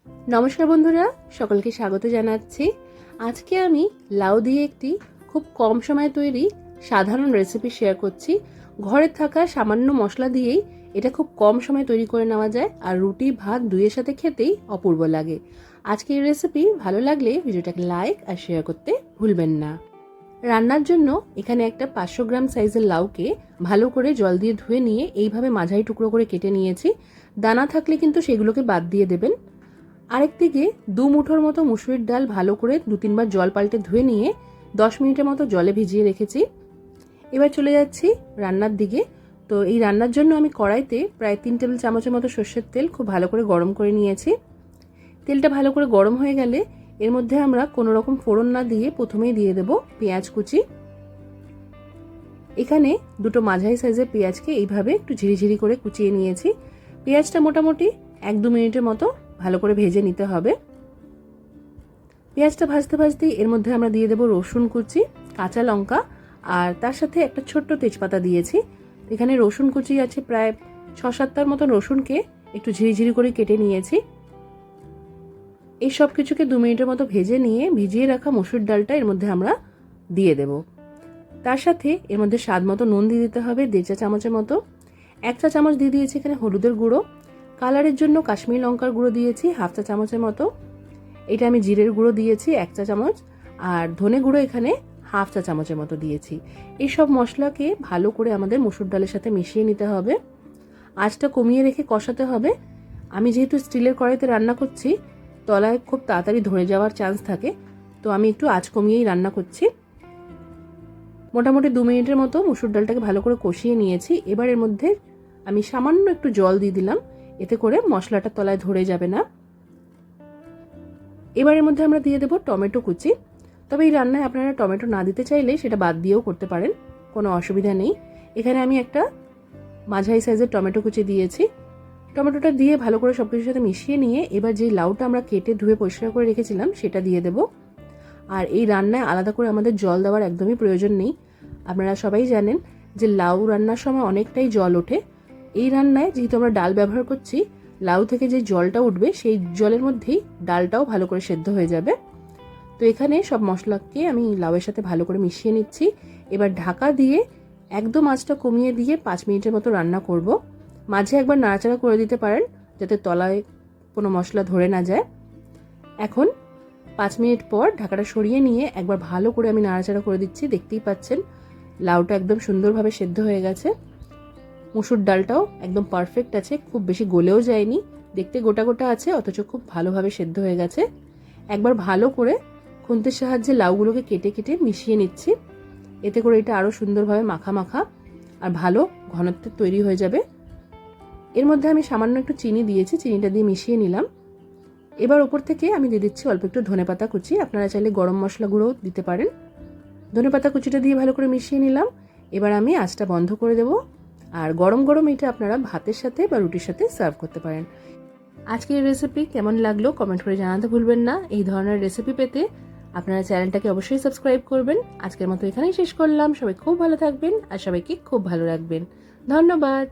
নমস্কার বন্ধুরা, সকলকে স্বাগত জানাচ্ছি। আজকে আমি লাউ দিয়ে একটি খুব কম সময়ে তৈরি সাধারণ রেসিপি শেয়ার করছি। ঘরে থাকা সামান্য মশলা দিয়েই এটা খুব কম সময়ে তৈরি করে নেওয়া যায়, আর রুটি ভাত দুইয়ের সাথে খেতেই অপূর্ব লাগে। আজকে এই রেসিপি ভালো লাগলে ভিডিওটাকে লাইক আর শেয়ার করতে ভুলবেন না। রান্নার জন্য এখানে একটা 500 গ্রাম সাইজের লাউকে ভালো করে জল দিয়ে ধুয়ে নিয়ে এইভাবে মাঝারি টুকরো করে কেটে নিয়েছি। দানা থাকলে কিন্তু সেগুলোকে বাদ দিয়ে দেবেন। আরেকদিকে 2 মুঠোর মতো মুসুরির ডাল ভালো করে 2-3 বার জল পাল্টে ধুয়ে নিয়ে 10 মিনিটের মতো জলে ভিজিয়ে রেখেছি। এবার চলে যাচ্ছি রান্নার দিকে। তো এই রান্নার জন্য আমি কড়াইতে প্রায় 3 টেবিল চামচের মতো সর্ষের তেল খুব ভালো করে গরম করে নিয়েছি। তেলটা ভালো করে গরম হয়ে গেলে এর মধ্যে আমরা কোনো রকম ফোড়ন না দিয়ে প্রথমেই দিয়ে দেব পেঁয়াজ কুচি। এখানে দুটো মাঝারি সাইজের পেঁয়াজকে এইভাবে একটু ঝিরিঝিরি করে কুচিয়ে নিয়েছি। পেঁয়াজটা মোটামুটি 1-2 মিনিটের মতো ভালো করে ভেজে নিতে হবে। পেঁয়াজটা ভাজতে ভাজতেই এর মধ্যে আমরা দিয়ে দেব রসুন কুচি, কাঁচা লঙ্কা, আর তার সাথে একটা ছোট্ট তেজপাতা দিয়েছি। এখানে রসুন কুচি আছে প্রায় 6-7টার মতন রসুনকে একটু ঝিরিঝিরি করে কেটে নিয়েছি। এই সব কিছুকে 2 মিনিটের মতো ভেজে নিয়ে ভিজিয়ে রাখা মসুর ডালটা এর মধ্যে আমরা দিয়ে দেব। তার সাথে এর মধ্যে স্বাদ মতো নুন দিয়ে দিতে হবে 1.5 চা চামচের মতো। 1 চা চামচ দিয়ে দিয়েছি এখানে হলুদের গুঁড়ো। কালারের জন্য কাশ্মীরি লঙ্কার গুঁড়ো দিয়েছি 1/2 চা চামচের মতো। এটা আমি জিরের গুঁড়ো দিয়েছি 1 চা চামচ, আর ধনে গুঁড়ো এখানে 1/2 চা চামচের মতো দিয়েছি। এই সব মশলাকে ভালো করে আমাদের মসুর ডালের সাথে মিশিয়ে নিতে হবে। আঁচটা কমিয়ে রেখে কষাতে হবে। আমি যেহেতু স্টিলের কড়াইতে রান্না করছি, তলায় খুব তাড়াতাড়ি ধরে যাওয়ার চান্স থাকে, তো আমি একটু আঁচ কমিয়েই রান্না করছি। মোটামুটি 2 মিনিটের মতো মসুর ডালটাকে ভালো করে কষিয়ে নিয়েছি। এবার এর মধ্যে আমি সামান্য একটু জল দিয়ে দিলাম, এতে করে মশলাটা তলায় ধরে যাবে না। এবার এর মধ্যে আমরা দিয়ে দেব টমেটো কুচি। তবে এই রান্নায় আপনারা টমেটো না দিতে চাইলে সেটা বাদ দিয়েও করতে পারেন, কোনো অসুবিধা নেই। এখানে আমি একটা মাঝারি সাইজের টমেটো কুচি দিয়েছি। টমেটোটা দিয়ে ভালো করে সব কিছুর সাথে মিশিয়ে নিয়ে এবার যে লাউটা আমরা কেটে ধুয়ে পরিষ্কার করে রেখেছিলাম সেটা দিয়ে দেব। আর এই রান্নায় আলাদা করে আমাদের জল দেওয়ার একদমই প্রয়োজন নেই। আপনারা সবাই জানেন যে লাউ রান্নার সময় অনেকটাই জল ওঠে। এই রান্নায় যেহেতু আমরা ডাল ব্যবহার করছি, লাউ থেকে যে জলটা উঠবে সেই জলের মধ্যেই ডালটাও ভালো করে সেদ্ধ হয়ে যাবে। তো এখানে সব মশলাকে আমি লাউয়ের সাথে ভালো করে মিশিয়ে নিচ্ছি। এবার ঢাকা দিয়ে একদম আঁচটা কমিয়ে দিয়ে 5 মিনিটের মতো রান্না করব। মাঝে একবার নাড়াচাড়া করে দিতে পারেন যাতে তলায় কোনো মশলা ধরে না যায়। এখন 5 মিনিট পর ঢাকাটা সরিয়ে নিয়ে একবার ভালো করে আমি নাড়াচাড়া করে দিচ্ছি। দেখতেই পাচ্ছেন লাউটা একদম সুন্দরভাবে সেদ্ধ হয়ে গেছে। মুসুর ডালটাও একদম পারফেক্ট আছে, খুব বেশি গলেও যায়নি, দেখতে গোটা গোটা আছে, অথচ খুব ভালোভাবে সেদ্ধ হয়ে গেছে। একবার ভালো করে খুন্তির সাহায্যে লাউগুলোকে কেটে কেটে মিশিয়ে নিচ্ছি, এতে করে এটা আরও সুন্দরভাবে মাখা মাখা আর ভালো ঘনত্বের তৈরি হয়ে যাবে। এর মধ্যে আমি সামান্য একটু চিনি দিয়েছি, চিনিটা দিয়ে মিশিয়ে নিলাম। এবার ওপর থেকে আমি দিয়ে দিচ্ছি অল্প একটু ধনেপাতা কুচি। আপনারা চাইলে গরম মশলা গুঁড়োও দিতে পারেন। ধনেপাতা কুচিটা দিয়ে ভালো করে মিশিয়ে নিলাম। এবার আমি আঁচটা বন্ধ করে দেব, আর গরম গরম এটা আপনারা ভাতের সাথে বা রুটির সাথে সার্ভ করতে পারেন। আজকের রেসিপি কেমন লাগলো কমেন্ট করে জানাতে ভুলবেন না। এই ধরনের রেসিপি পেতে আপনারা চ্যানেলটাকে অবশ্যই সাবস্ক্রাইব করবেন। আজকের মতো এখানেই শেষ করলাম। সবাই খুব ভালো থাকবেন আর সবাইকে খুব ভালো রাখবেন। ধন্যবাদ।